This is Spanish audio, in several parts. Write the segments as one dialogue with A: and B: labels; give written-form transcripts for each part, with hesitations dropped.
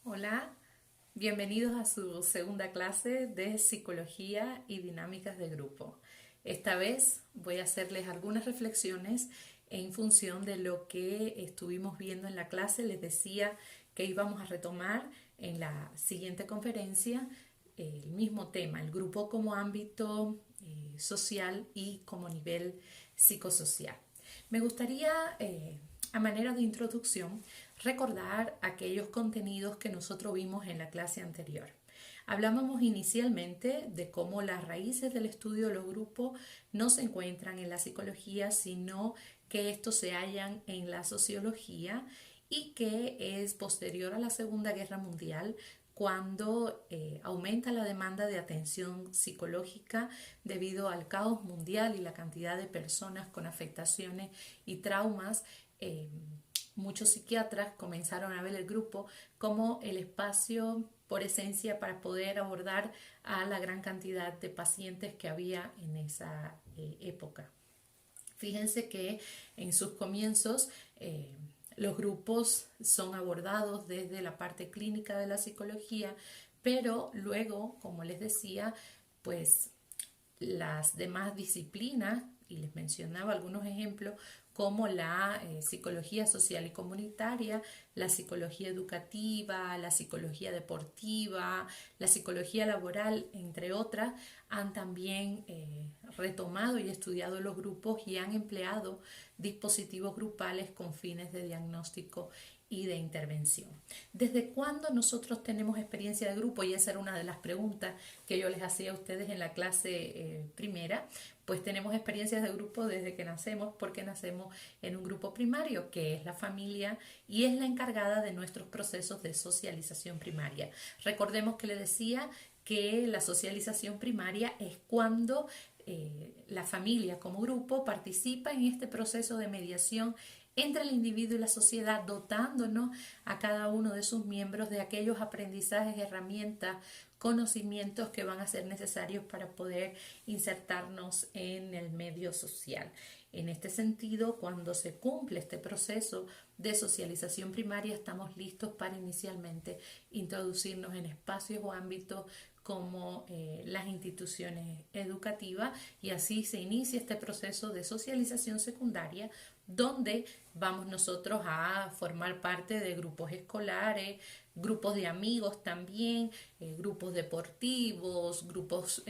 A: Hola, bienvenidos a su segunda clase de Psicología y Dinámicas de Grupo. Esta vez voy a hacerles algunas reflexiones en función de lo que estuvimos viendo en la clase. Les decía que íbamos a retomar en la siguiente conferencia el mismo tema, el grupo como ámbito social y como nivel psicosocial. Me gustaría, a manera de introducción, recordar aquellos contenidos que nosotros vimos en la clase anterior. Hablábamos inicialmente de cómo las raíces del estudio de los grupos no se encuentran en la psicología, sino que estos se hallan en la sociología y que es posterior a la Segunda Guerra Mundial cuando aumenta la demanda de atención psicológica debido al caos mundial y la cantidad de personas con afectaciones y traumas. Muchos psiquiatras comenzaron a ver el grupo como el espacio por esencia para poder abordar a la gran cantidad de pacientes que había en esa época. Fíjense que en sus comienzos los grupos son abordados desde la parte clínica de la psicología, pero luego, como les decía, pues las demás disciplinas, y les mencionaba algunos ejemplos, como la psicología social y comunitaria, la psicología educativa, la psicología deportiva, la psicología laboral, entre otras, han también retomado y estudiado los grupos y han empleado dispositivos grupales con fines de diagnóstico y de intervención. ¿Desde cuándo nosotros tenemos experiencia de grupo? Y esa era una de las preguntas que yo les hacía a ustedes en la clase primera. Pues tenemos experiencias de grupo desde que nacemos, porque nacemos en un grupo primario, que es la familia, y es la encargada de nuestros procesos de socialización primaria. Recordemos que le decía que la socialización primaria es cuando la familia como grupo participa en este proceso de mediación entre el individuo y la sociedad, dotándonos a cada uno de sus miembros de aquellos aprendizajes, herramientas, conocimientos que van a ser necesarios para poder insertarnos en el medio social. En este sentido, cuando se cumple este proceso de socialización primaria, estamos listos para inicialmente introducirnos en espacios o ámbitos como las instituciones educativas, y así se inicia este proceso de socialización secundaria, donde vamos nosotros a formar parte de grupos escolares, grupos de amigos también, grupos deportivos, grupos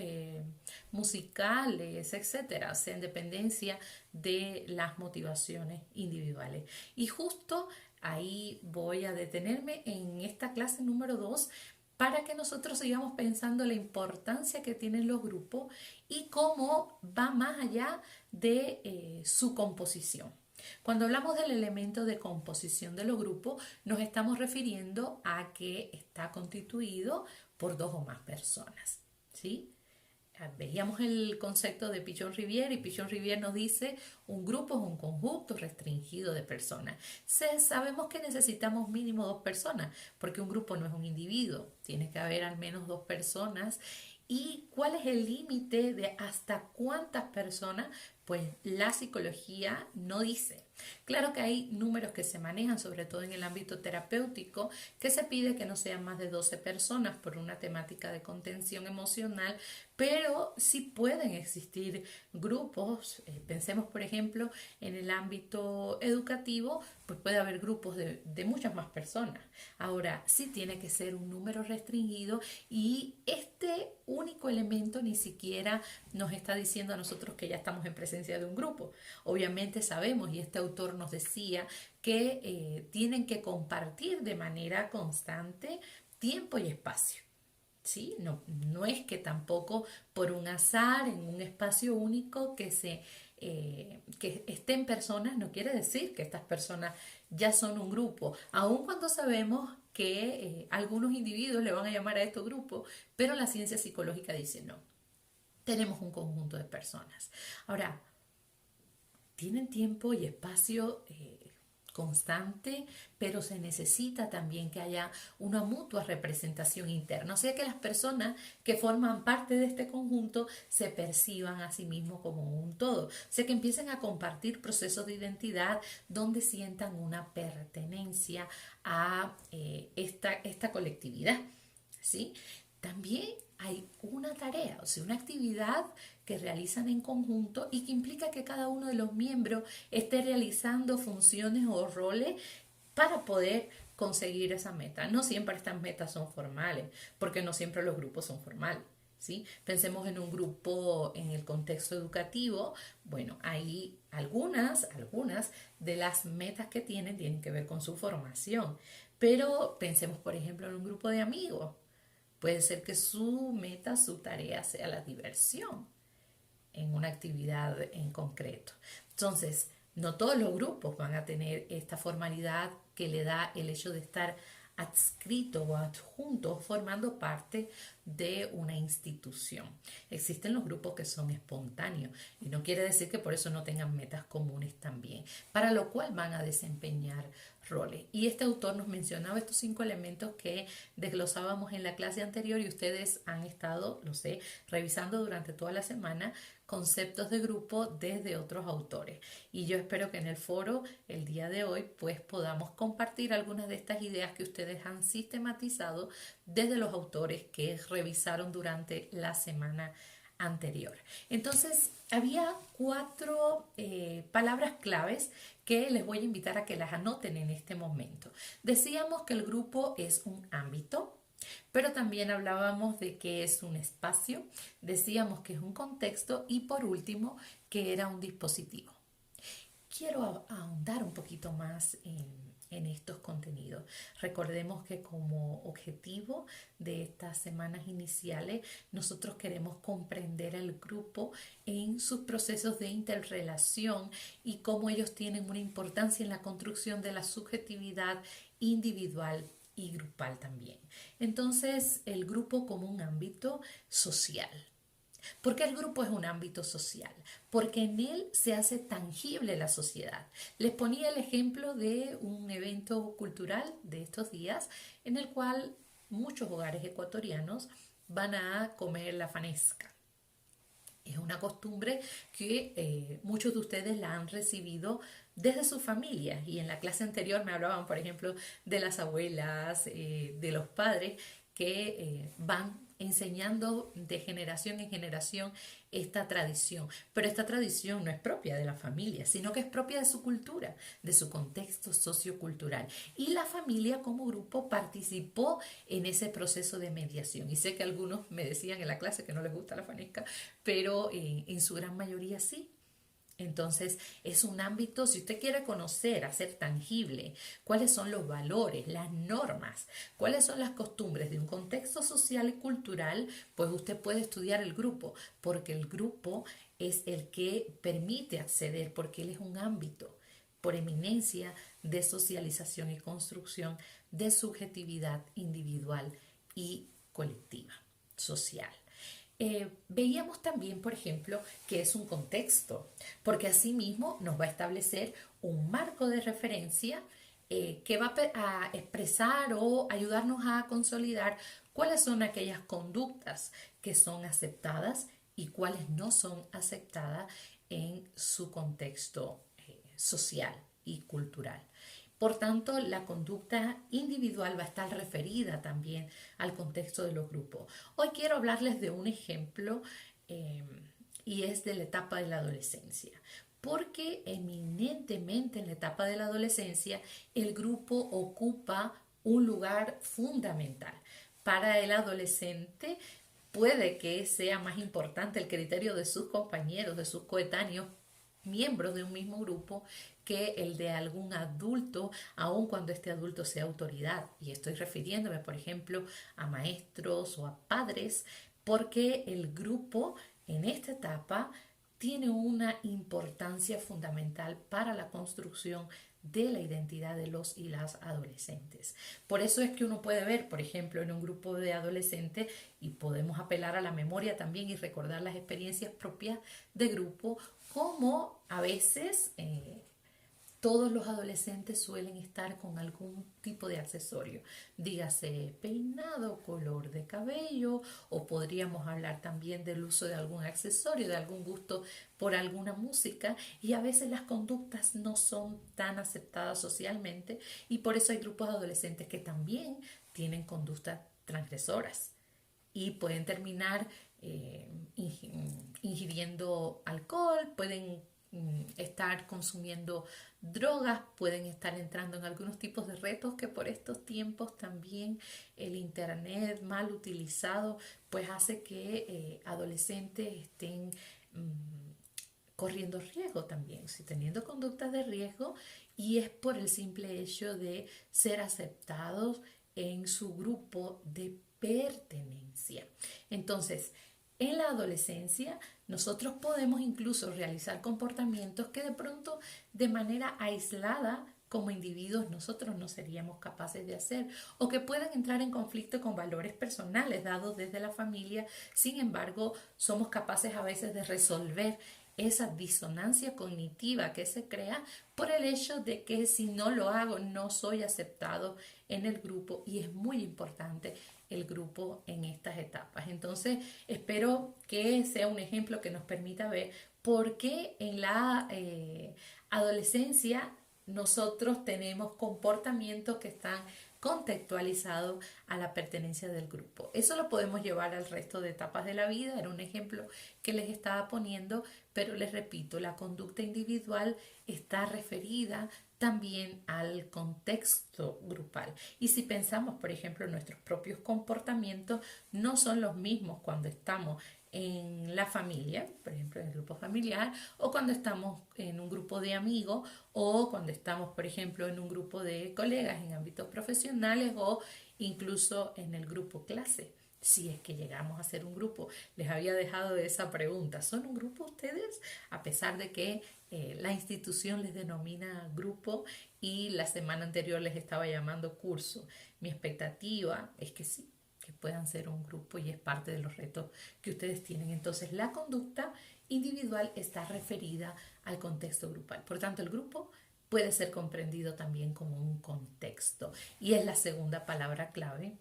A: musicales, etcétera, o sea, en dependencia de las motivaciones individuales. Y justo ahí voy a detenerme en esta clase número 2 para que nosotros sigamos pensando la importancia que tienen los grupos y cómo va más allá de su composición. Cuando hablamos del elemento de composición de los grupos, nos estamos refiriendo a que está constituido por dos o más personas, ¿sí? Veíamos el concepto de Pichon-Rivière, y Pichon-Rivière nos dice un grupo es un conjunto restringido de personas. Sabemos que necesitamos mínimo dos personas, porque un grupo no es un individuo, tiene que haber al menos dos personas. ¿Y cuál es el límite de hasta cuántas personas? Pues la psicología no dice. Claro que hay números que se manejan, sobre todo en el ámbito terapéutico, que se pide que no sean más de 12 personas por una temática de contención emocional, pero sí pueden existir grupos. Pensemos, por ejemplo, en el ámbito educativo, pues puede haber grupos de muchas más personas. Ahora, sí tiene que ser un número restringido, y este único elemento ni siquiera nos está diciendo a nosotros que ya estamos en presencia de un grupo. Obviamente sabemos, y este autor nos decía, que tienen que compartir de manera constante tiempo y espacio. ¿Sí? No, no es que tampoco por un azar en un espacio único que estén personas, no quiere decir que estas personas ya son un grupo, aun cuando sabemos que algunos individuos le van a llamar a estos grupos, pero la ciencia psicológica dice no, tenemos un conjunto de personas. Ahora, ¿tienen tiempo y espacio constante, pero se necesita también que haya una mutua representación interna, o sea que las personas que forman parte de este conjunto se perciban a sí mismos como un todo, o sea que empiecen a compartir procesos de identidad donde sientan una pertenencia a esta colectividad, ¿sí? También hay una tarea, o sea, una actividad que realizan en conjunto y que implica que cada uno de los miembros esté realizando funciones o roles para poder conseguir esa meta. No siempre estas metas son formales, porque no siempre los grupos son formales. ¿Sí? Pensemos en un grupo en el contexto educativo. Bueno, hay algunas de las metas que tienen que ver con su formación. Pero pensemos, por ejemplo, en un grupo de amigos. Puede ser que su meta, su tarea sea la diversión en una actividad en concreto. Entonces, no todos los grupos van a tener esta formalidad que le da el hecho de estar adscrito o adjunto formando parte de una institución. Existen los grupos que son espontáneos y no quiere decir que por eso no tengan metas comunes también, para lo cual van a desempeñar roles. Y este autor nos mencionaba estos 5 elementos que desglosábamos en la clase anterior y ustedes han estado, lo sé, revisando durante toda la semana conceptos de grupo desde otros autores. Y yo espero que en el foro el día de hoy pues podamos compartir algunas de estas ideas que ustedes han sistematizado desde los autores que revisaron durante la semana anterior. Entonces, había 4 palabras claves que les voy a invitar a que las anoten en este momento. Decíamos que el grupo es un ámbito, pero también hablábamos de que es un espacio, decíamos que es un contexto y por último que era un dispositivo. Quiero ahondar un poquito más en estos contenidos. Recordemos que como objetivo de estas semanas iniciales, nosotros queremos comprender al grupo en sus procesos de interrelación y cómo ellos tienen una importancia en la construcción de la subjetividad individual y grupal también. Entonces, el grupo como un ámbito social. ¿Por qué el grupo es un ámbito social? Porque en él se hace tangible la sociedad. Les ponía el ejemplo de un evento cultural de estos días en el cual muchos hogares ecuatorianos van a comer la fanesca. Es una costumbre que muchos de ustedes la han recibido desde sus familias y en la clase anterior me hablaban, por ejemplo, de las abuelas, de los padres que van enseñando de generación en generación esta tradición. Pero esta tradición no es propia de la familia, sino que es propia de su cultura, de su contexto sociocultural. Y la familia como grupo participó en ese proceso de mediación. Y sé que algunos me decían en la clase que no les gusta la fanesca, pero en su gran mayoría sí. Entonces es un ámbito, si usted quiere conocer, hacer tangible cuáles son los valores, las normas, cuáles son las costumbres de un contexto social y cultural, pues usted puede estudiar el grupo, porque el grupo es el que permite acceder, porque él es un ámbito por eminencia de socialización y construcción de subjetividad individual y colectiva, social. Veíamos también, por ejemplo, que es un contexto, porque asimismo nos va a establecer un marco de referencia que va a expresar o ayudarnos a consolidar cuáles son aquellas conductas que son aceptadas y cuáles no son aceptadas en su contexto social y cultural. Por tanto, la conducta individual va a estar referida también al contexto de los grupos. Hoy quiero hablarles de un ejemplo y es de la etapa de la adolescencia. Porque eminentemente en la etapa de la adolescencia el grupo ocupa un lugar fundamental. Para el adolescente puede que sea más importante el criterio de sus compañeros, de sus coetáneos, miembros de un mismo grupo, que el de algún adulto, aun cuando este adulto sea autoridad. Y estoy refiriéndome, por ejemplo, a maestros o a padres, porque el grupo en esta etapa tiene una importancia fundamental para la construcción de la identidad de los y las adolescentes. Por eso es que uno puede ver, por ejemplo, en un grupo de adolescentes, y podemos apelar a la memoria también y recordar las experiencias propias de grupo, cómo a veces todos los adolescentes suelen estar con algún tipo de accesorio, dígase peinado, color de cabello, o podríamos hablar también del uso de algún accesorio, de algún gusto por alguna música, y a veces las conductas no son tan aceptadas socialmente y por eso hay grupos de adolescentes que también tienen conductas transgresoras y pueden terminar ingiriendo alcohol, pueden estar consumiendo drogas, pueden estar entrando en algunos tipos de retos que por estos tiempos también el internet mal utilizado pues hace que adolescentes estén corriendo riesgo también, si teniendo conductas de riesgo, y es por el simple hecho de ser aceptados en su grupo de pertenencia. Entonces, en la adolescencia nosotros podemos incluso realizar comportamientos que de pronto de manera aislada como individuos nosotros no seríamos capaces de hacer o que puedan entrar en conflicto con valores personales dados desde la familia. Sin embargo, somos capaces a veces de resolver esa disonancia cognitiva que se crea por el hecho de que si no lo hago no soy aceptado en el grupo, y es muy importante el grupo en estas etapas. Entonces espero que sea un ejemplo que nos permita ver por qué en la adolescencia nosotros tenemos comportamientos que están contextualizados a la pertenencia del grupo. Eso lo podemos llevar al resto de etapas de la vida. Era un ejemplo que les estaba poniendo, pero les repito, la conducta individual está referida también al contexto grupal. Y si pensamos, por ejemplo, en nuestros propios comportamientos, no son los mismos cuando estamos en la familia, por ejemplo en el grupo familiar, o cuando estamos en un grupo de amigos, o cuando estamos, por ejemplo, en un grupo de colegas en ámbitos profesionales, o incluso en el grupo clase. Si es que llegamos a ser un grupo, les había dejado esa pregunta. ¿Son un grupo ustedes? A pesar de que la institución les denomina grupo y la semana anterior les estaba llamando curso. Mi expectativa es que sí, que puedan ser un grupo, y es parte de los retos que ustedes tienen. Entonces, la conducta individual está referida al contexto grupal. Por tanto, el grupo puede ser comprendido también como un contexto, y es la segunda palabra clave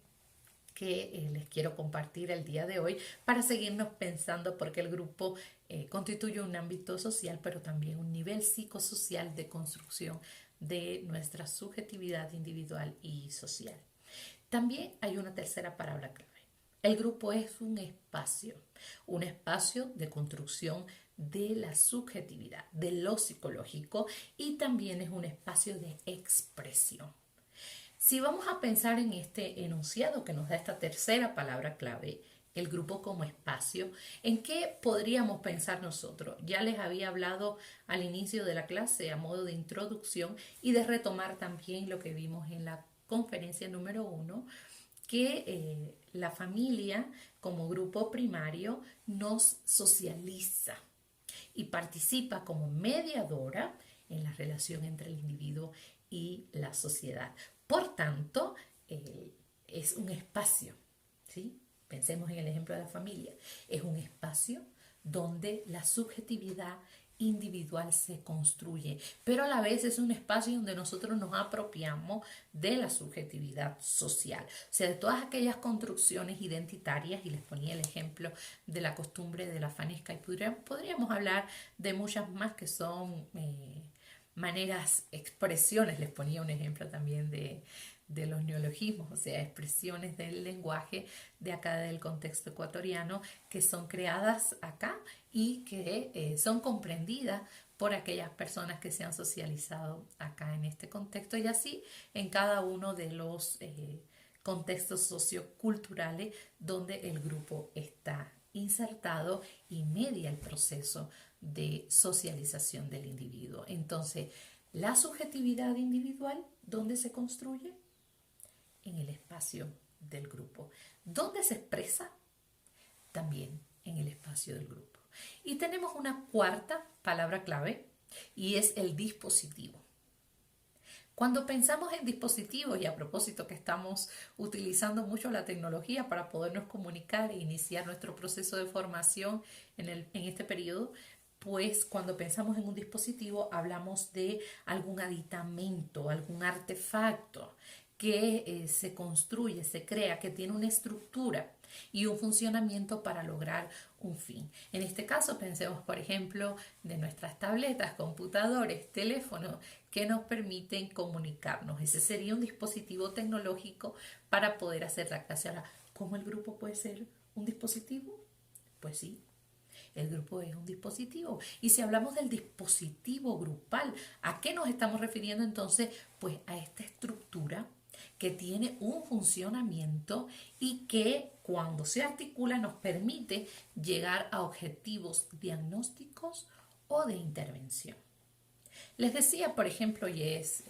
A: que les quiero compartir el día de hoy para seguirnos pensando, porque el grupo constituye un ámbito social, pero también un nivel psicosocial de construcción de nuestra subjetividad individual y social. También hay una tercera palabra clave. El grupo es un espacio de construcción de la subjetividad, de lo psicológico, y también es un espacio de expresión. Si vamos a pensar en este enunciado que nos da esta tercera palabra clave, el grupo como espacio, ¿en qué podríamos pensar nosotros? Ya les había hablado al inicio de la clase a modo de introducción y de retomar también lo que vimos en la conferencia número 1, que la familia como grupo primario nos socializa y participa como mediadora en la relación entre el individuo y la sociedad. Por tanto, es un espacio, ¿sí? Pensemos en el ejemplo de la familia. Es un espacio donde la subjetividad individual se construye, pero a la vez es un espacio donde nosotros nos apropiamos de la subjetividad social, o sea, de todas aquellas construcciones identitarias, y les ponía el ejemplo de la costumbre de la fanesca, y podríamos hablar de muchas más que son maneras, expresiones. Les ponía un ejemplo también de los neologismos, o sea, expresiones del lenguaje de acá del contexto ecuatoriano que son creadas acá y que son comprendidas por aquellas personas que se han socializado acá en este contexto, y así en cada uno de los contextos socioculturales donde el grupo está insertado y media el proceso de socialización del individuo. Entonces, la subjetividad individual, ¿dónde se construye? En el espacio del grupo. ¿Dónde se expresa? También en el espacio del grupo. Y tenemos una cuarta palabra clave, y es el dispositivo. Cuando pensamos en dispositivos, y a propósito que estamos utilizando mucho la tecnología para podernos comunicar e iniciar nuestro proceso de formación en este periodo, pues cuando pensamos en un dispositivo hablamos de algún aditamento, algún artefacto que se construye, se crea, que tiene una estructura y un funcionamiento para lograr un fin. En este caso pensemos, por ejemplo, de nuestras tabletas, computadores, teléfonos que nos permiten comunicarnos. Ese sería un dispositivo tecnológico para poder hacer la clase. Ahora, ¿cómo el grupo puede ser un dispositivo? Pues sí, el grupo es un dispositivo. Y si hablamos del dispositivo grupal, ¿a qué nos estamos refiriendo entonces? Pues a esta estructura que tiene un funcionamiento y que cuando se articula nos permite llegar a objetivos diagnósticos o de intervención. Les decía, por ejemplo, y es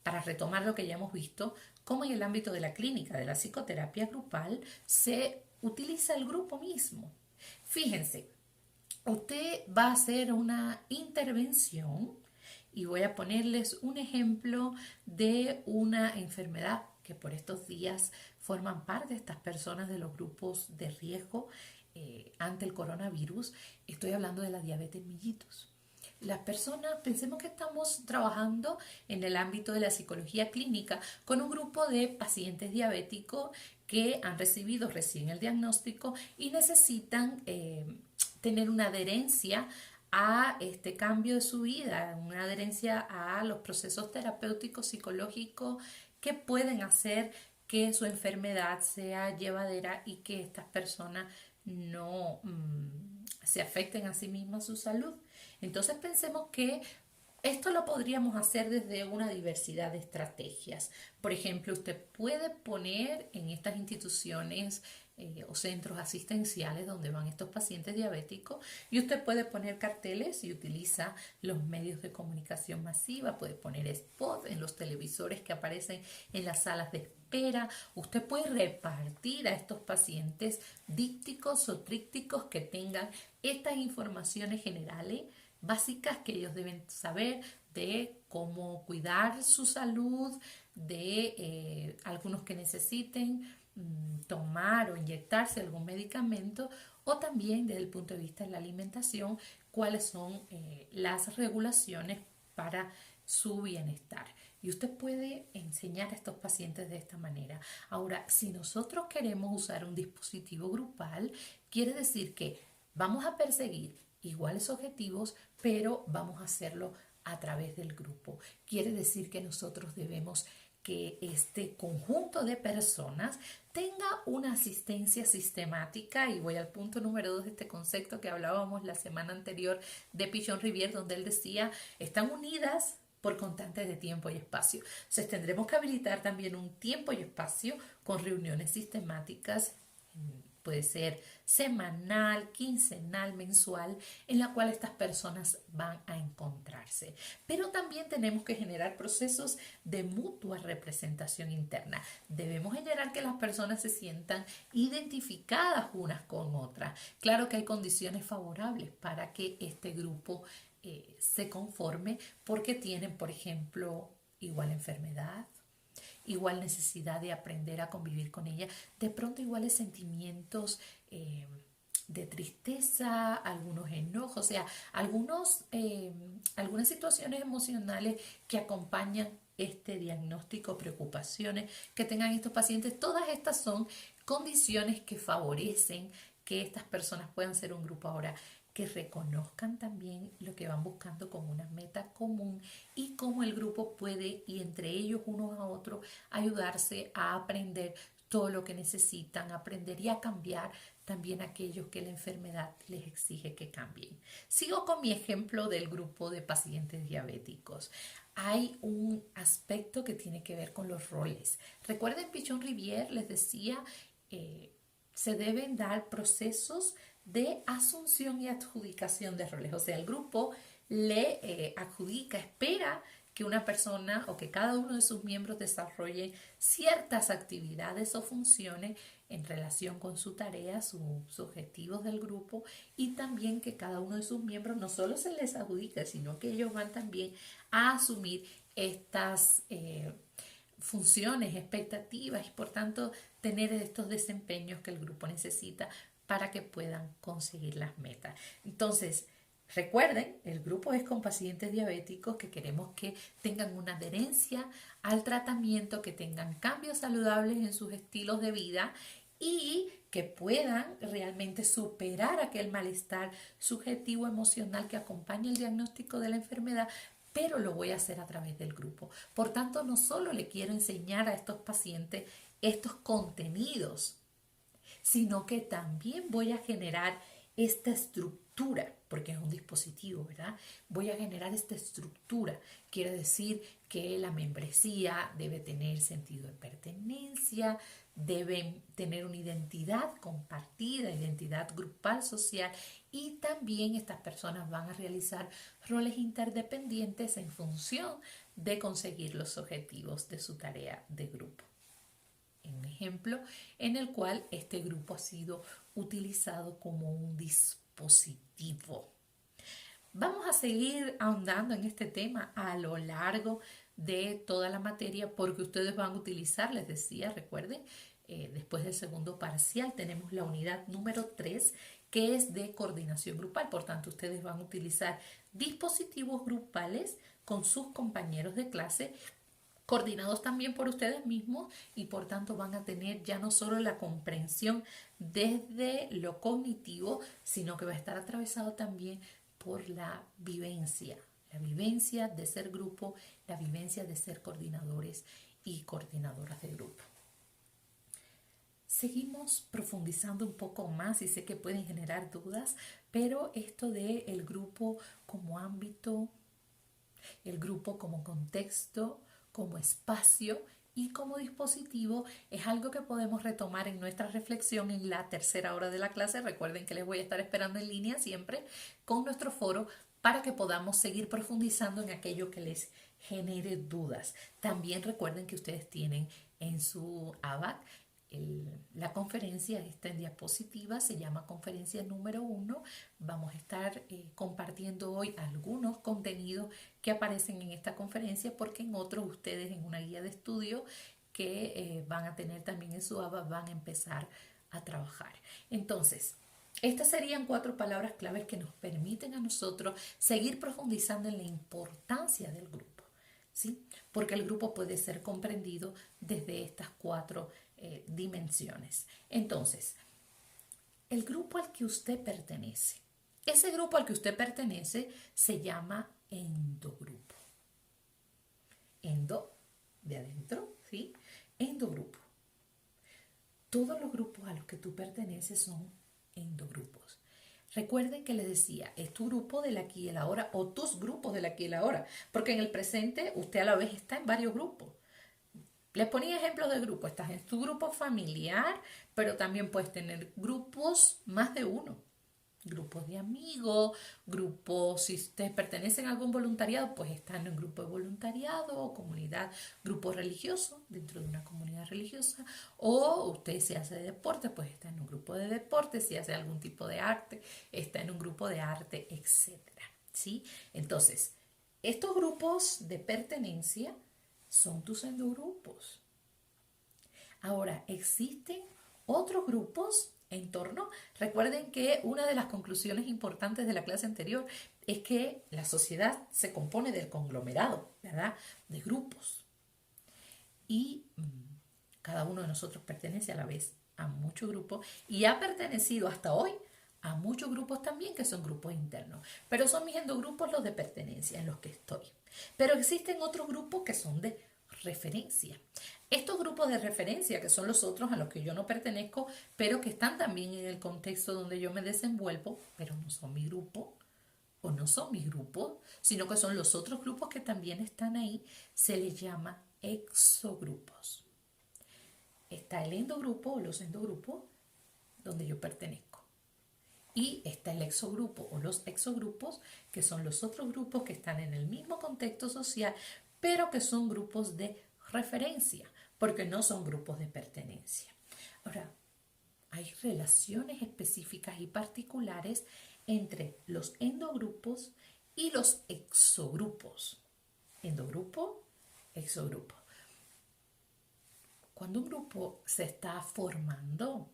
A: para retomar lo que ya hemos visto, cómo en el ámbito de la clínica, de la psicoterapia grupal, se utiliza el grupo mismo. Fíjense, usted va a hacer una intervención y voy a ponerles un ejemplo de una enfermedad que por estos días forman parte de estas personas de los grupos de riesgo ante el coronavirus. Estoy hablando de la diabetes mellitus. Las personas, pensemos que estamos trabajando en el ámbito de la psicología clínica con un grupo de pacientes diabéticos que han recibido recién el diagnóstico y necesitan tener una adherencia a este cambio de su vida, una adherencia a los procesos terapéuticos psicológicos que pueden hacer que su enfermedad sea llevadera y que estas personas no se afecten a sí mismas su salud. Entonces pensemos que esto lo podríamos hacer desde una diversidad de estrategias. Por ejemplo, usted puede poner en estas instituciones o centros asistenciales donde van estos pacientes diabéticos y usted puede poner carteles y utiliza los medios de comunicación masiva, puede poner spot en los televisores que aparecen en las salas de espera. Usted puede repartir a estos pacientes dípticos o trípticos que tengan estas informaciones generales básicas que ellos deben saber de cómo cuidar su salud, de algunos que necesiten tomar o inyectarse algún medicamento, o también desde el punto de vista de la alimentación, cuáles son las regulaciones para su bienestar. Y usted puede enseñar a estos pacientes de esta manera. Ahora, si nosotros queremos usar un dispositivo grupal, quiere decir que vamos a perseguir iguales objetivos, pero vamos a hacerlo a través del grupo. Quiere decir que nosotros debemos que este conjunto de personas tenga una asistencia sistemática, y voy al punto número 2 de este concepto que hablábamos la semana anterior de Pichon Rivière, donde él decía, están unidas por constantes de tiempo y espacio. Entonces tendremos que habilitar también un tiempo y espacio con reuniones sistemáticas, puede ser semanal, quincenal, mensual, en la cual estas personas van a encontrarse. Pero también tenemos que generar procesos de mutua representación interna. Debemos generar que las personas se sientan identificadas unas con otras. Claro que hay condiciones favorables para que este grupo se conforme, porque tienen, por ejemplo, igual enfermedad, igual necesidad de aprender a convivir con ella, de pronto iguales sentimientos de tristeza, algunos enojos, o sea, algunas situaciones emocionales que acompañan este diagnóstico, preocupaciones que tengan estos pacientes. Todas estas son condiciones que favorecen que estas personas puedan ser un grupo. Ahora, que reconozcan también lo que van buscando como una meta común y cómo el grupo puede, y entre ellos unos a otros, ayudarse a aprender todo lo que necesitan aprender y a cambiar también aquellos que la enfermedad les exige que cambien. Sigo con mi ejemplo del grupo de pacientes diabéticos. Hay un aspecto que tiene que ver con los roles. Recuerden, Pichon Rivière les decía, se deben dar procesos de asunción y adjudicación de roles. O sea, el grupo le adjudica, espera que una persona o que cada uno de sus miembros desarrolle ciertas actividades o funciones en relación con su tarea, sus objetivos del grupo, y también que cada uno de sus miembros no solo se les adjudica, sino que ellos van también a asumir estas funciones, expectativas, y por tanto tener estos desempeños que el grupo necesita para que puedan conseguir las metas. Entonces, Recuerden, el grupo es con pacientes diabéticos que queremos que tengan una adherencia al tratamiento, que tengan cambios saludables en sus estilos de vida y que puedan realmente superar aquel malestar subjetivo emocional que acompaña el diagnóstico de la enfermedad, pero lo voy a hacer a través del grupo. Por tanto, no solo le quiero enseñar a estos pacientes estos contenidos, sino que también voy a generar esta estructura, porque es un dispositivo, ¿verdad? Voy a generar esta estructura. Quiere decir que la membresía debe tener sentido de pertenencia, deben tener una identidad compartida, identidad grupal social, y también estas personas van a realizar roles interdependientes en función de conseguir los objetivos de su tarea de grupo. Un ejemplo en el cual este grupo ha sido utilizado como un dispositivo. Vamos a seguir ahondando en este tema a lo largo de toda la materia porque ustedes van a utilizar, les decía, recuerden, después del segundo parcial tenemos la unidad número 3 que es de coordinación grupal. Por tanto, ustedes van a utilizar dispositivos grupales con sus compañeros de clase coordinados también por ustedes mismos y por tanto van a tener ya no solo la comprensión desde lo cognitivo, sino que va a estar atravesado también por la vivencia de ser grupo, la vivencia de ser coordinadores y coordinadoras de grupo. Seguimos profundizando un poco más y sé que pueden generar dudas, pero esto de el grupo como ámbito, el grupo como contexto, como espacio y como dispositivo es algo que podemos retomar en nuestra reflexión en la tercera hora de la clase. Recuerden que les voy a estar esperando en línea siempre con nuestro foro para que podamos seguir profundizando en aquello que les genere dudas. También recuerden que ustedes tienen en su ABAC la conferencia está en diapositiva, se llama conferencia número 1. Vamos a estar compartiendo hoy algunos contenidos que aparecen en esta conferencia porque en otros ustedes en una guía de estudio que van a tener también en su ABA van a empezar a trabajar. Entonces, estas serían 4 palabras claves que nos permiten a nosotros seguir profundizando en la importancia del grupo, ¿sí? Porque el grupo puede ser comprendido desde estas 4 dimensiones. Entonces, el grupo al que usted pertenece, ese grupo al que usted pertenece se llama endogrupo. Endo, de adentro, ¿sí? Endogrupo. Todos los grupos a los que tú perteneces son endogrupos. Recuerden que les decía, es tu grupo del aquí y el ahora o tus grupos del aquí y el ahora, porque en el presente usted a la vez está en varios grupos. Les ponía ejemplos de grupo. Estás en tu grupo familiar, pero también puedes tener grupos más de uno. Grupos de amigos, grupos, si ustedes pertenecen a algún voluntariado, pues están en un grupo de voluntariado o comunidad, grupo religioso dentro de una comunidad religiosa. O usted si hace deporte, pues está en un grupo de deporte. Si hace algún tipo de arte, está en un grupo de arte, etc. ¿Sí? Entonces, estos grupos de pertenencia son tus endogrupos. Ahora, existen otros grupos en torno. Recuerden que una de las conclusiones importantes de la clase anterior es que la sociedad se compone del conglomerado, ¿verdad? De grupos. Y cada uno de nosotros pertenece a la vez a muchos grupos y ha pertenecido hasta hoy a muchos grupos también que son grupos internos. Pero son mis endogrupos los de pertenencia en los que estoy. Pero existen otros grupos que son de referencia. Estos grupos de referencia, que son los otros a los que yo no pertenezco, pero que están también en el contexto donde yo me desenvuelvo, pero no son mi grupo, o no son mis grupos, sino que son los otros grupos que también están ahí, se les llama exogrupos. Está el endogrupo o los endogrupos donde yo pertenezco. Y está el exogrupo o los exogrupos, que son los otros grupos que están en el mismo contexto social, pero que son grupos de referencia, porque no son grupos de pertenencia. Ahora, hay relaciones específicas y particulares entre los endogrupos y los exogrupos. Endogrupo, exogrupo. Cuando un grupo se está formando,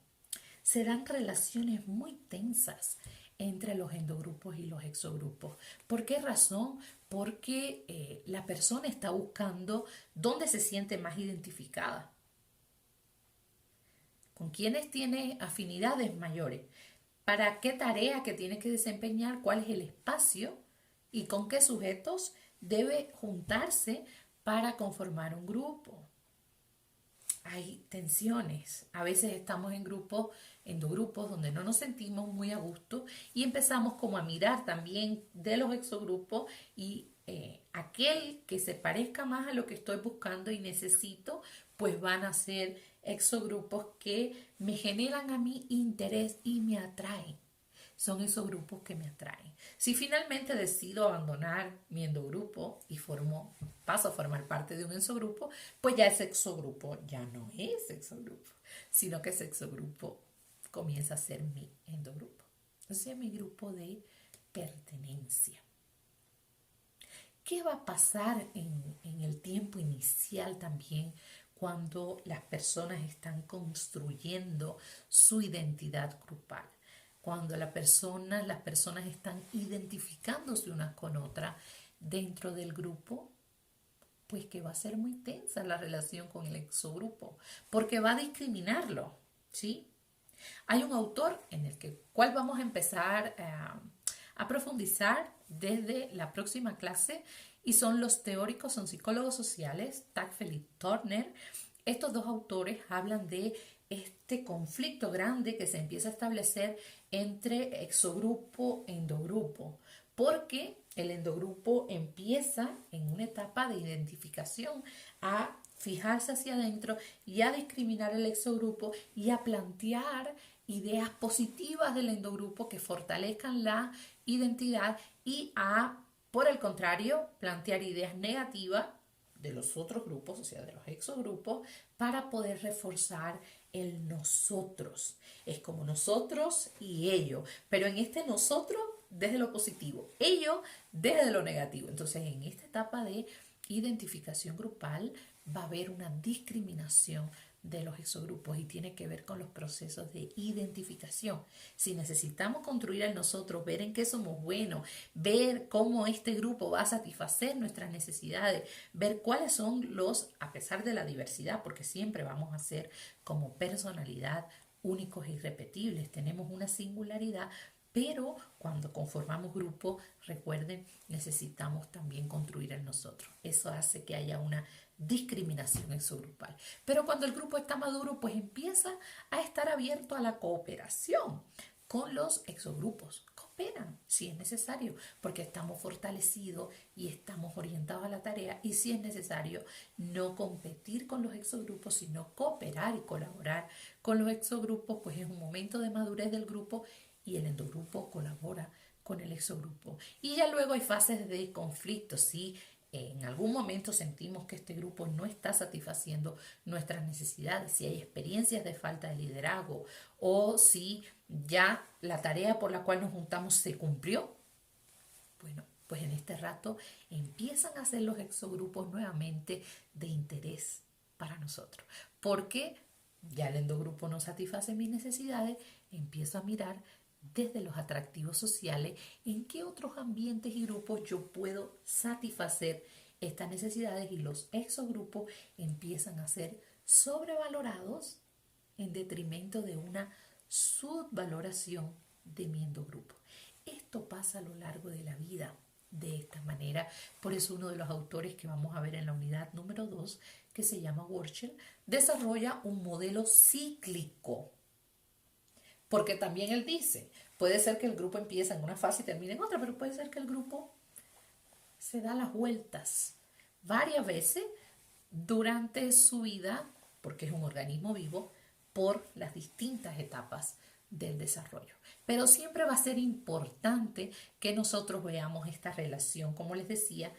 A: se dan relaciones muy tensas entre los endogrupos y los exogrupos. ¿Por qué razón? Porque la persona está buscando dónde se siente más identificada, con quiénes tiene afinidades mayores, para qué tarea que tiene que desempeñar, cuál es el espacio y con qué sujetos debe juntarse para conformar un grupo. Hay tensiones. A veces estamos en grupos, endogrupos, donde no nos sentimos muy a gusto y empezamos como a mirar también de los exogrupos y aquel que se parezca más a lo que estoy buscando y necesito, pues van a ser exogrupos que me generan a mí interés y me atraen. Son esos grupos que me atraen. Si finalmente decido abandonar mi endogrupo y paso a formar parte de un exogrupo, pues ya ese exogrupo ya no es exogrupo, sino que ese exogrupo comienza a ser mi endogrupo. O sea, mi grupo de pertenencia. ¿Qué va a pasar en el tiempo inicial también cuando las personas están construyendo su identidad grupal? Cuando las personas están identificándose unas con otras dentro del grupo, pues que va a ser muy tensa la relación con el exogrupo, porque va a discriminarlo, ¿sí? Hay un autor en el cual vamos a empezar a profundizar desde la próxima clase y son psicólogos sociales, Tagfeld y Turner. Estos dos autores hablan de este conflicto grande que se empieza a establecer entre exogrupo e endogrupo, porque el endogrupo empieza en una etapa de identificación a fijarse hacia adentro y a discriminar el exogrupo y a plantear ideas positivas del endogrupo que fortalezcan la identidad y a, por el contrario, plantear ideas negativas de los otros grupos, o sea, de los exogrupos, para poder reforzar el nosotros. Es como nosotros y ellos, pero en este nosotros desde lo positivo, ellos desde lo negativo. Entonces, en esta etapa de identificación grupal va a haber una discriminación de los exogrupos y tiene que ver con los procesos de identificación. Si necesitamos construir el nosotros, ver en qué somos buenos, ver cómo este grupo va a satisfacer nuestras necesidades, ver cuáles son a pesar de la diversidad, porque siempre vamos a ser como personalidad únicos e irrepetibles, tenemos una singularidad, pero cuando conformamos grupos, recuerden, necesitamos también construir el nosotros. Eso hace que haya una discriminación exogrupal. Pero cuando el grupo está maduro, pues empieza a estar abierto a la cooperación con los exogrupos. Cooperan si es necesario, porque estamos fortalecidos y estamos orientados a la tarea, y si es necesario no competir con los exogrupos, sino cooperar y colaborar con los exogrupos, pues es un momento de madurez del grupo y el endogrupo colabora con el exogrupo. Y ya luego hay fases de conflicto. Si en algún momento sentimos que este grupo no está satisfaciendo nuestras necesidades, si hay experiencias de falta de liderazgo o si ya la tarea por la cual nos juntamos se cumplió, bueno, pues en este rato empiezan a ser los exogrupos nuevamente de interés para nosotros. Porque ya el endogrupo no satisface mis necesidades, empiezo a mirar desde los atractivos sociales en qué otros ambientes y grupos yo puedo satisfacer estas necesidades, y los exogrupos empiezan a ser sobrevalorados en detrimento de una subvaloración de mi endogrupo. Esto pasa a lo largo de la vida de esta manera. Por eso uno de los autores que vamos a ver en la unidad número 2, que se llama Worschel, desarrolla un modelo cíclico. Porque también él dice, puede ser que el grupo empiece en una fase y termine en otra, pero puede ser que el grupo se da las vueltas varias veces durante su vida, porque es un organismo vivo, por las distintas etapas del desarrollo. Pero siempre va a ser importante que nosotros veamos esta relación, como les decía,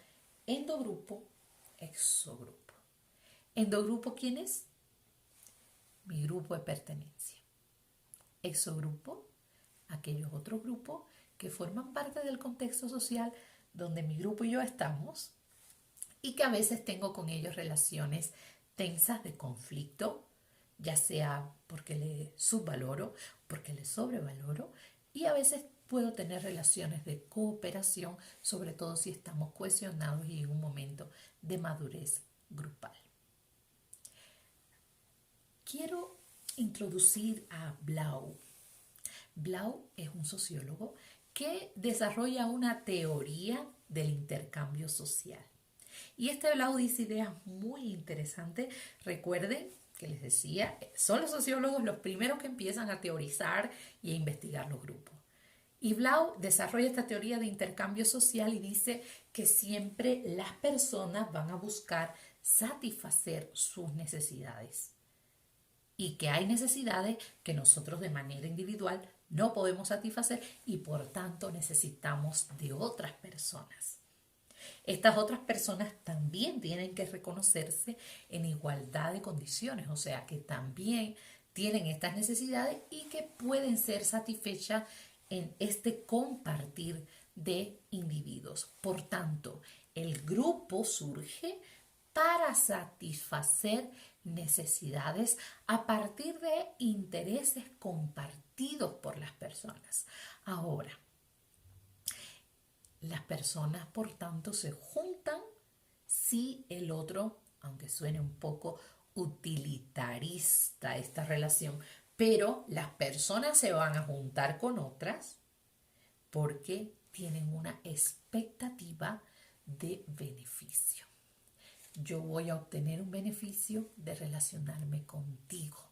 A: endogrupo, exogrupo. ¿Endogrupo quién es? Mi grupo de pertenencia. Exogrupo, aquellos otros grupos que forman parte del contexto social donde mi grupo y yo estamos y que a veces tengo con ellos relaciones tensas de conflicto, ya sea porque le subvaloro, porque le sobrevaloro, y a veces puedo tener relaciones de cooperación, sobre todo si estamos cohesionados y en un momento de madurez grupal. Quiero introducir a Blau. Blau es un sociólogo que desarrolla una teoría del intercambio social. Y este Blau dice ideas muy interesantes. Recuerden que les decía, son los sociólogos los primeros que empiezan a teorizar y a investigar los grupos. Y Blau desarrolla esta teoría de intercambio social y dice que siempre las personas van a buscar satisfacer sus necesidades. Y que hay necesidades que nosotros de manera individual no podemos satisfacer y por tanto necesitamos de otras personas. Estas otras personas también tienen que reconocerse en igualdad de condiciones, o sea que también tienen estas necesidades y que pueden ser satisfechas en este compartir de individuos. Por tanto, el grupo surge para satisfacer necesidades a partir de intereses compartidos por las personas. Ahora, las personas, por tanto, se juntan si el otro, aunque suene un poco utilitarista esta relación, pero las personas se van a juntar con otras porque tienen una expectativa de beneficio. Yo voy a obtener un beneficio de relacionarme contigo.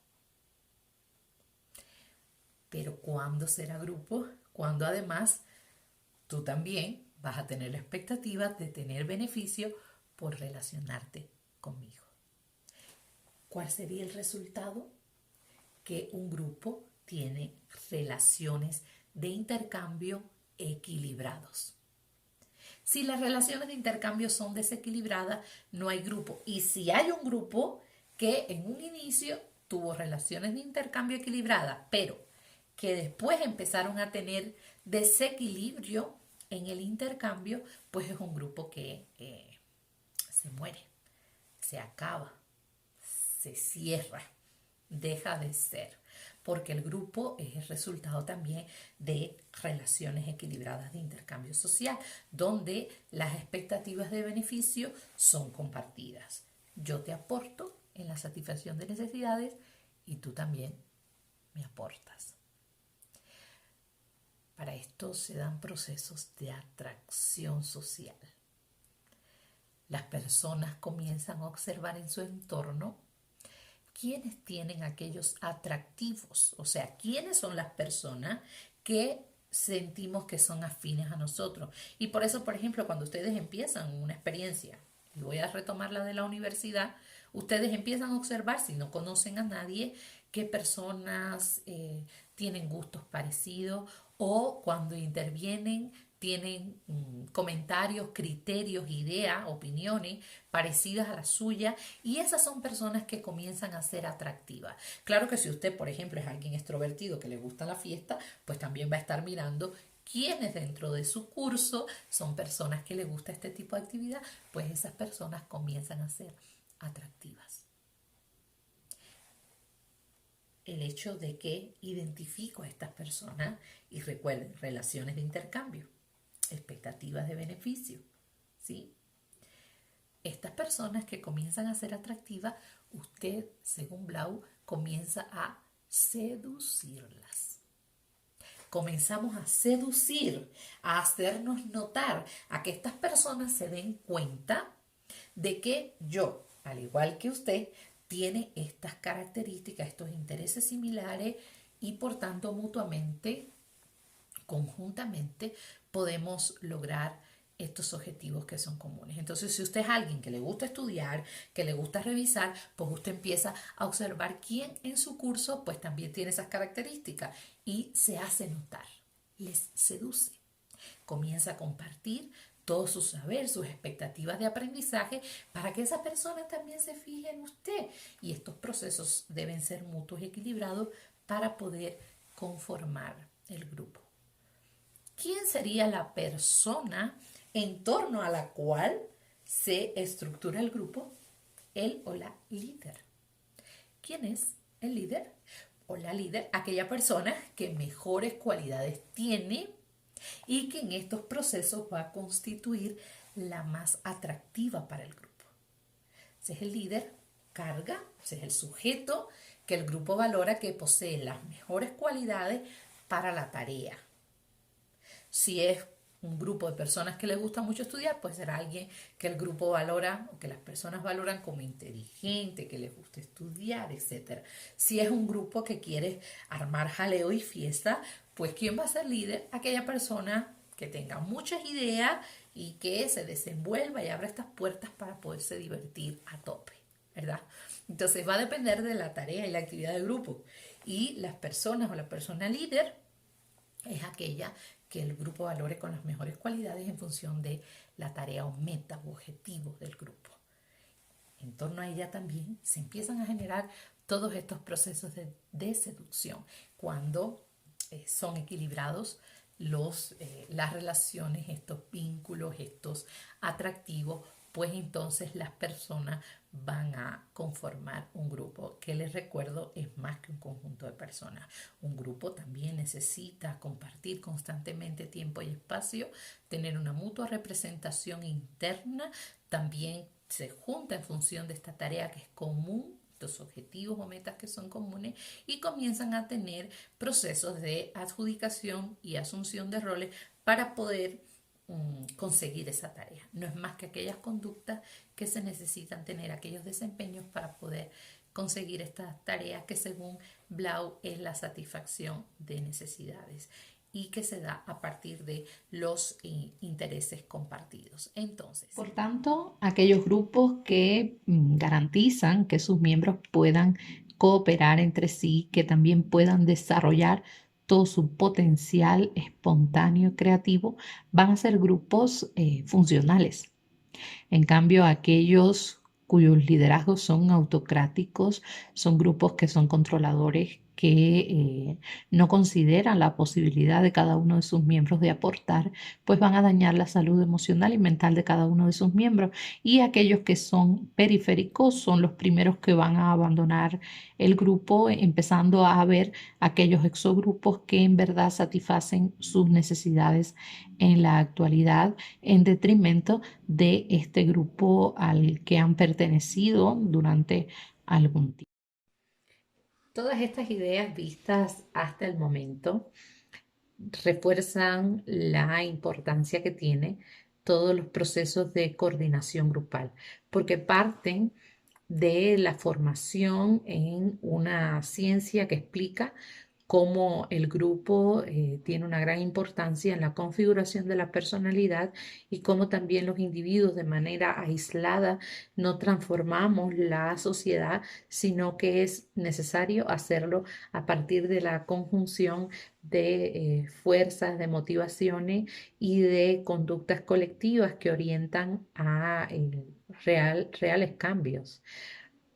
A: Pero ¿cuándo será grupo? Cuando además tú también vas a tener la expectativa de tener beneficio por relacionarte conmigo. ¿Cuál sería el resultado? Que un grupo tiene relaciones de intercambio equilibrados. Si las relaciones de intercambio son desequilibradas, no hay grupo. Y si hay un grupo que en un inicio tuvo relaciones de intercambio equilibradas, pero que después empezaron a tener desequilibrio en el intercambio, pues es un grupo que se muere, se acaba, se cierra, deja de ser, porque el grupo es el resultado también de relaciones equilibradas de intercambio social, donde las expectativas de beneficio son compartidas. Yo te aporto en la satisfacción de necesidades y tú también me aportas. Para esto se dan procesos de atracción social. Las personas comienzan a observar en su entorno quiénes tienen aquellos atractivos, o sea, quiénes son las personas que sentimos que son afines a nosotros. Y por eso, por ejemplo, cuando ustedes empiezan una experiencia, y voy a retomar la de la universidad, ustedes empiezan a observar, si no conocen a nadie, qué personas tienen gustos parecidos o cuando intervienen tienen comentarios, criterios, ideas, opiniones parecidas a la suya y esas son personas que comienzan a ser atractivas. Claro que si usted, por ejemplo, es alguien extrovertido que le gusta la fiesta, pues también va a estar mirando quiénes dentro de su curso son personas que le gusta este tipo de actividad, pues esas personas comienzan a ser atractivas. El hecho de que identifico a estas personas y recuerden, relaciones de intercambio, expectativas de beneficio, ¿sí? Estas personas que comienzan a ser atractivas, usted, según Blau, comienza a seducirlas. Comenzamos a seducir, a hacernos notar, a que estas personas se den cuenta de que yo, al igual que usted, tiene estas características, estos intereses similares y por tanto mutuamente, conjuntamente, podemos lograr estos objetivos que son comunes. Entonces, si usted es alguien que le gusta estudiar, que le gusta revisar, pues usted empieza a observar quién en su curso pues también tiene esas características y se hace notar, les seduce. Comienza a compartir todo su saber, sus expectativas de aprendizaje para que esa persona también se fije en usted. Y estos procesos deben ser mutuos y equilibrados para poder conformar el grupo. ¿Quién sería la persona en torno a la cual se estructura el grupo? Él o la líder. ¿Quién es el líder o la líder? Aquella persona que mejores cualidades tiene y que en estos procesos va a constituir la más atractiva para el grupo. Ese es el líder, carga, ese es el sujeto que el grupo valora que posee las mejores cualidades para la tarea. Si es un grupo de personas que les gusta mucho estudiar, pues será alguien que el grupo valora o que las personas valoran como inteligente, que les gusta estudiar, etc. Si es un grupo que quiere armar jaleo y fiesta, pues ¿quién va a ser líder? Aquella persona que tenga muchas ideas y que se desenvuelva y abra estas puertas para poderse divertir a tope, ¿verdad? Entonces va a depender de la tarea y la actividad del grupo. Y las personas o la persona líder es aquella que el grupo valore con las mejores cualidades en función de la tarea o meta o objetivo del grupo. En torno a ella también se empiezan a generar todos estos procesos de seducción cuando son equilibrados las relaciones, estos vínculos, estos atractivos, pues entonces las personas van a conformar un grupo que, les recuerdo, es más que un conjunto de personas. Un grupo también necesita compartir constantemente tiempo y espacio, tener una mutua representación interna, también se junta en función de esta tarea que es común, los objetivos o metas que son comunes, y comienzan a tener procesos de adjudicación y asunción de roles para poder conseguir esa tarea. No es más que aquellas conductas que se necesitan tener, aquellos desempeños para poder conseguir estas tareas que, según Blau, es la satisfacción de necesidades y que se da a partir de los intereses compartidos. Entonces,
B: Por tanto, aquellos grupos que garantizan que sus miembros puedan cooperar entre sí, que también puedan desarrollar todo su potencial espontáneo y creativo, van a ser grupos funcionales. En cambio, aquellos cuyos liderazgos son autocráticos, son grupos que son controladores, que no consideran la posibilidad de cada uno de sus miembros de aportar, pues van a dañar la salud emocional y mental de cada uno de sus miembros. Y aquellos que son periféricos son los primeros que van a abandonar el grupo, empezando a ver aquellos exogrupos que en verdad satisfacen sus necesidades en la actualidad, en detrimento de este grupo al que han pertenecido durante algún tiempo.
A: todas estas ideas vistas hasta el momento refuerzan la importancia que tiene todos los procesos de coordinación grupal, porque parten de la formación en una ciencia que explica cómo el grupo tiene una gran importancia en la configuración de la personalidad y cómo también los individuos de manera aislada no transformamos la sociedad, sino que es necesario hacerlo a partir de la conjunción de fuerzas, de motivaciones y de conductas colectivas que orientan a reales cambios.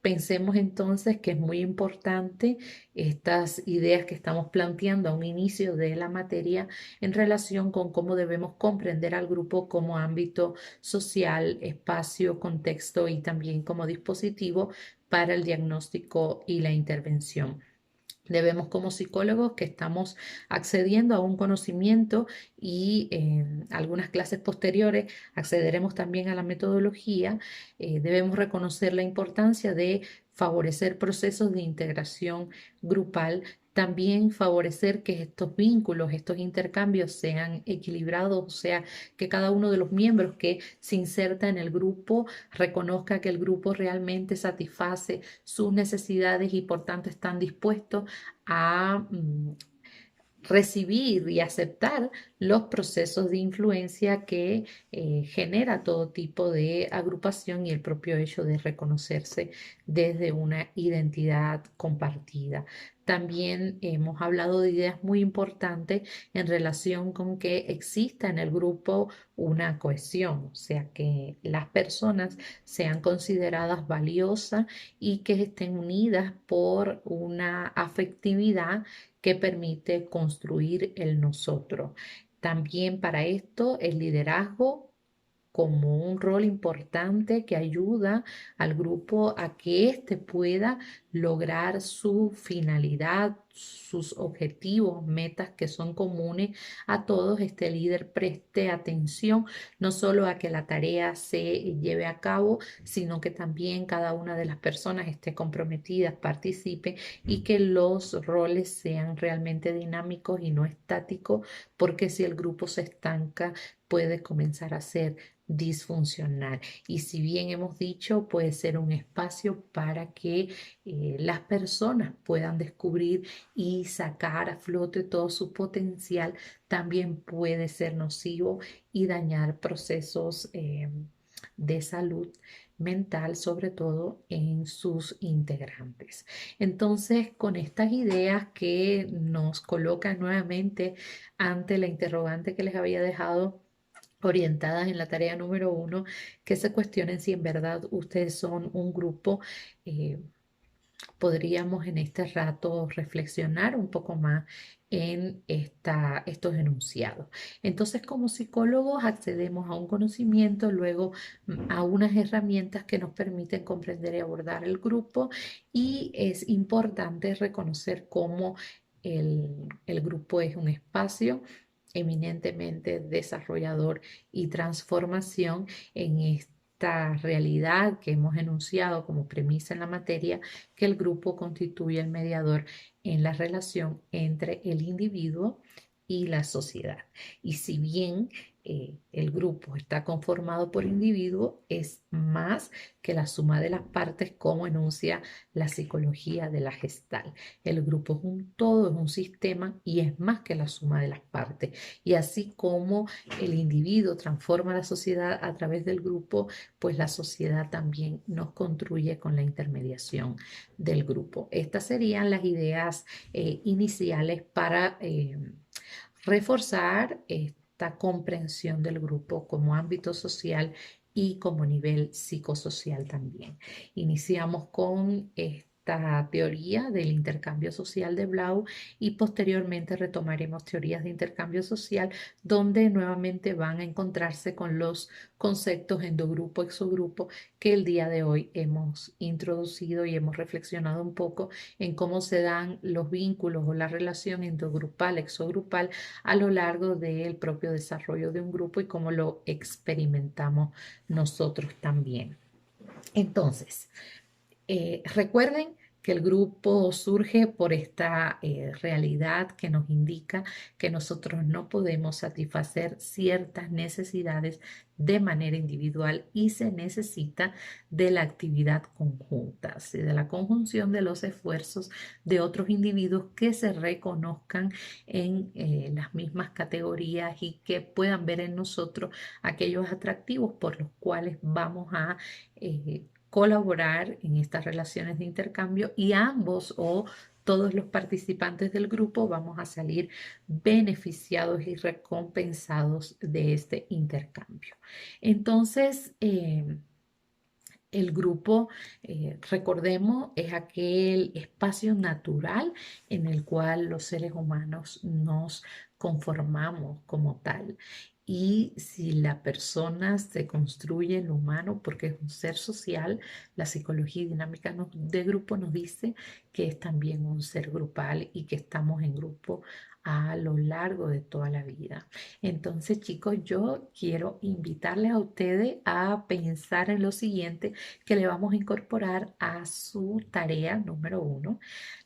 A: Pensemos entonces que es muy importante estas ideas que estamos planteando a un inicio de la materia en relación con cómo debemos comprender al grupo como ámbito social, espacio, contexto y también como dispositivo para el diagnóstico y la intervención. Debemos, como psicólogos que estamos accediendo a un conocimiento y en algunas clases posteriores accederemos también a la metodología, debemos reconocer la importancia de favorecer procesos de integración grupal, también favorecer que estos vínculos, estos intercambios sean equilibrados, o sea, que cada uno de los miembros que se inserta en el grupo reconozca que el grupo realmente satisface sus necesidades y por tanto están dispuestos a recibir y aceptar los procesos de influencia que genera todo tipo de agrupación y el propio hecho de reconocerse desde una identidad compartida. También hemos hablado de ideas muy importantes en relación con que exista en el grupo una cohesión, o sea, que las personas sean consideradas valiosas y que estén unidas por una afectividad que permite construir el nosotros. También para esto el liderazgo como un rol importante que ayuda al grupo a que éste pueda
B: lograr su finalidad, sus objetivos, metas que son comunes a todos, este líder preste atención no solo a que la tarea se lleve a cabo, sino que también cada una de las personas esté comprometida, participe y que los roles sean realmente dinámicos y no estáticos, porque si el grupo se estanca, puede comenzar a ser disfuncional. Y si bien hemos dicho, puede ser un espacio para que las personas puedan descubrir y sacar a flote todo su potencial, también puede ser nocivo y dañar procesos de salud mental, sobre todo en sus integrantes. Entonces, con estas ideas que nos colocan nuevamente ante la interrogante que les había dejado orientadas en la tarea número 1, que se cuestionen si en verdad ustedes son un grupo. Podríamos en este rato reflexionar un poco más en estos enunciados. Entonces, como psicólogos accedemos a un conocimiento, luego a unas herramientas que nos permiten comprender y abordar el grupo, y es importante reconocer cómo el grupo es un espacio eminentemente desarrollador y transformación en esta realidad que hemos enunciado como premisa en la materia, que el grupo constituye el mediador en la relación entre el individuo y la sociedad. Y si bien el grupo está conformado por individuos, es más que la suma de las partes, como enuncia la psicología de la Gestalt. El grupo es un todo, es un sistema y es más que la suma de las partes. Y así como el individuo transforma la sociedad a través del grupo, pues la sociedad también nos construye con la intermediación del grupo. Estas serían las ideas iniciales para reforzar esta comprensión del grupo como ámbito social y como nivel psicosocial también. Iniciamos con esta teoría del intercambio social de Blau y posteriormente retomaremos teorías de intercambio social, donde nuevamente van a encontrarse con los conceptos endogrupo, exogrupo, que el día de hoy hemos introducido y hemos reflexionado un poco en cómo se dan los vínculos o la relación endogrupal, exogrupal a lo largo del propio desarrollo de un grupo y cómo lo experimentamos nosotros también. Entonces, recuerden que el grupo surge por esta realidad que nos indica que nosotros no podemos satisfacer ciertas necesidades de manera individual y se necesita de la actividad conjunta, de la conjunción de los esfuerzos de otros individuos que se reconozcan en las mismas categorías y que puedan ver en nosotros aquellos atractivos por los cuales vamos a colaborar en estas relaciones de intercambio, y ambos o todos los participantes del grupo vamos a salir beneficiados y recompensados de este intercambio. Entonces, el grupo, recordemos, es aquel espacio natural en el cual los seres humanos nos conformamos como tal. Y si la persona se construye en lo humano porque es un ser social, la psicología dinámica de grupo nos dice que es también un ser grupal y que estamos en grupo a lo largo de toda la vida. Entonces, chicos, yo quiero invitarles a ustedes a pensar en lo siguiente que le vamos a incorporar a su tarea número 1.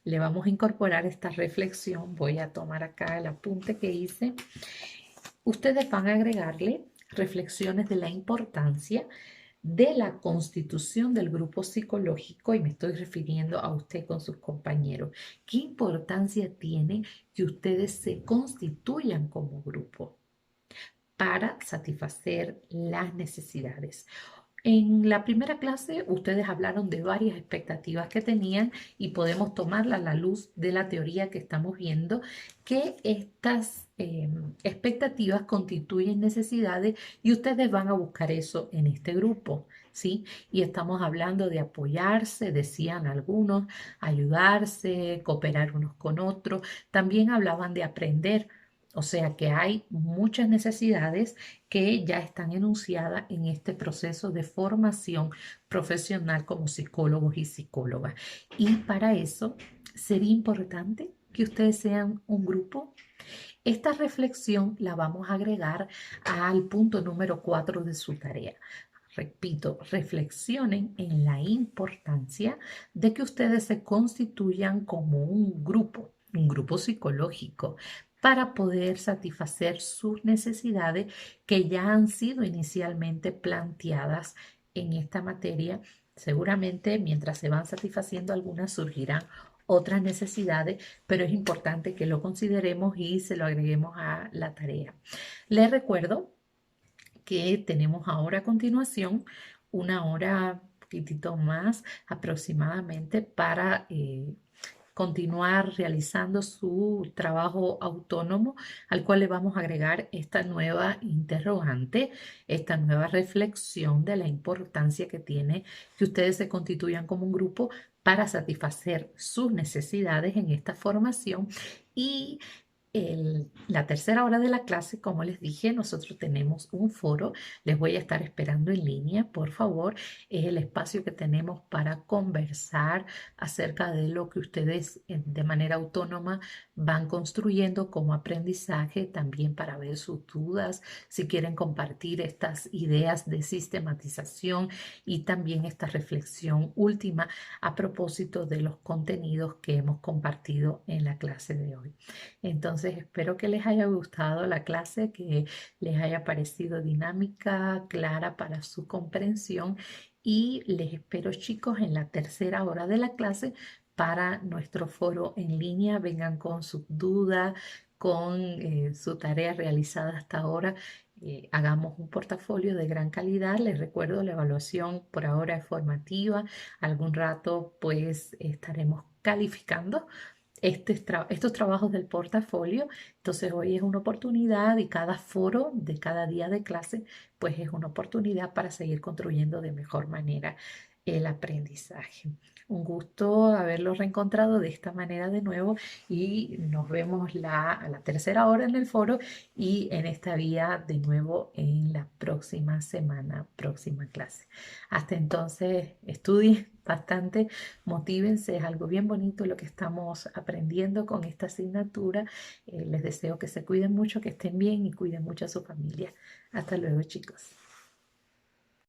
B: Le vamos a incorporar esta reflexión. Voy a tomar acá el apunte que hice. Ustedes van a agregarle reflexiones de la importancia de la constitución del grupo psicológico, y me estoy refiriendo a usted con sus compañeros. ¿Qué importancia tiene que ustedes se constituyan como grupo para satisfacer las necesidades? En la primera clase ustedes hablaron de varias expectativas que tenían y podemos tomarla a la luz de la teoría que estamos viendo, que estas expectativas constituyen necesidades y ustedes van a buscar eso en este grupo, ¿sí? Y estamos hablando de apoyarse, decían algunos, ayudarse, cooperar unos con otros. También hablaban de aprender
A: O sea que hay muchas necesidades que ya están enunciadas en este proceso de formación profesional como psicólogos y psicólogas. Y para eso sería importante que ustedes sean un grupo. Esta reflexión la vamos a agregar al punto número 4 de su tarea. Repito, reflexionen en la importancia de que ustedes se constituyan como un grupo psicológico, para poder satisfacer sus necesidades que ya han sido inicialmente planteadas en esta materia. Seguramente mientras se van satisfaciendo algunas surgirán otras necesidades, pero es importante que lo consideremos y se lo agreguemos a la tarea. Les recuerdo que tenemos ahora a continuación una hora, un poquitito más aproximadamente, para continuar realizando su trabajo autónomo, al cual le vamos a agregar esta nueva interrogante, esta nueva reflexión de la importancia que tiene que ustedes se constituyan como un grupo para satisfacer sus necesidades en esta formación. Y la tercera hora de la clase, como les dije, nosotros tenemos un foro. Les voy a estar esperando en línea, por favor. Es el espacio que tenemos para conversar acerca de lo que ustedes de manera autónoma van construyendo como aprendizaje, también para ver sus dudas, si quieren compartir estas ideas de sistematización y también esta reflexión última a propósito de los contenidos que hemos compartido en la clase de hoy. Entonces, espero que les haya gustado la clase, que les haya parecido dinámica, clara para su comprensión, y les espero, chicos, en la tercera hora de la clase para nuestro foro en línea. Vengan con sus dudas, con su tarea realizada hasta ahora. Hagamos un portafolio de gran calidad. Les recuerdo, la evaluación por ahora es formativa. Algún rato pues estaremos calificando estos trabajos del portafolio. Entonces hoy es una oportunidad, y cada foro de cada día de clase pues es una oportunidad para seguir construyendo de mejor manera el aprendizaje. Un gusto haberlos reencontrado de esta manera de nuevo, y nos vemos a la tercera hora en el foro y en esta vía de nuevo en la próxima semana, próxima clase. Hasta entonces, estudien bastante, motívense, es algo bien bonito lo que estamos aprendiendo con esta asignatura. Les deseo que se cuiden mucho, que estén bien y cuiden mucho a su familia. Hasta luego, chicos.